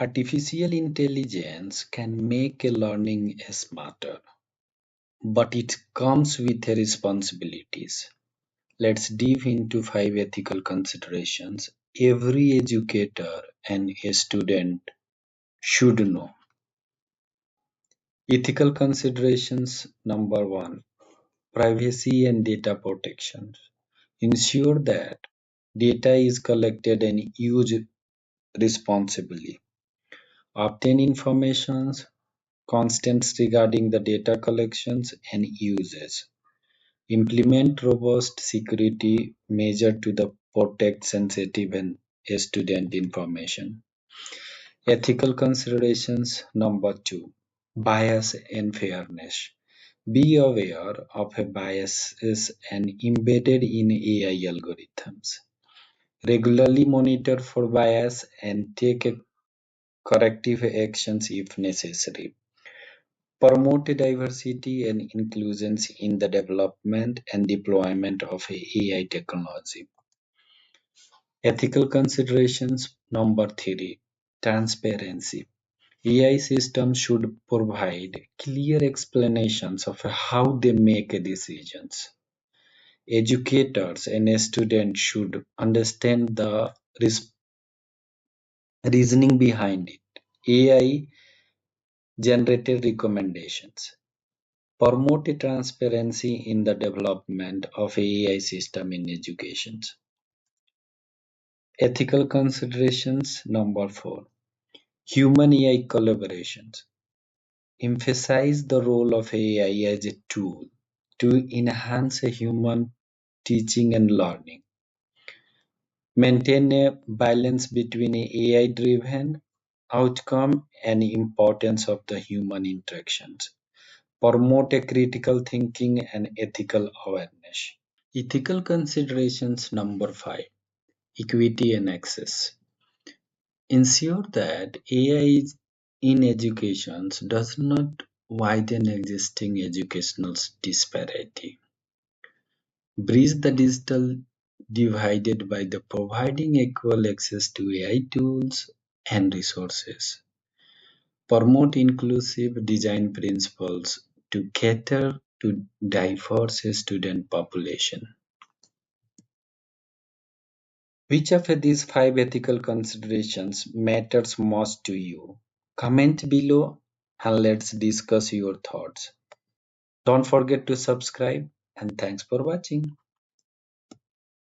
Artificial intelligence can make a learning smarter, but it comes with responsibilities. Let's dive into 5 ethical considerations every educator and a student should know. Ethical considerations number 1, privacy and data protection. Ensure that data is collected and used responsibly. Obtain information constants regarding the data collections and uses. Implement robust security measures to the protect sensitive and student information. Ethical considerations number 2, bias and fairness. Be aware of biases and embedded in AI algorithms. Regularly monitor for bias and take corrective actions if necessary. Promote diversity and inclusion in the development and deployment of AI technology. Ethical considerations number 3, transparency. AI systems should provide clear explanations of how they make decisions. Educators and students should understand the reasoning behind it. AI generated recommendations. Promote transparency in the development of AI system in education. Ethical considerations number 4. Human AI collaborations. Emphasize the role of AI as a tool to enhance a human teaching and learning. Maintain a balance between AI-driven outcome and importance of the human interactions. Promote a critical thinking and ethical awareness. Ethical considerations number 5, equity and access. Ensure that AI in education does not widen existing educational disparity. Bridge the digital divide by the providing equal access to AI tools and resources. Promote inclusive design principles to cater to diverse student population. Which of these 5 ethical considerations matters most to you? Comment below and let's discuss your thoughts. Don't forget to subscribe and thanks for watching.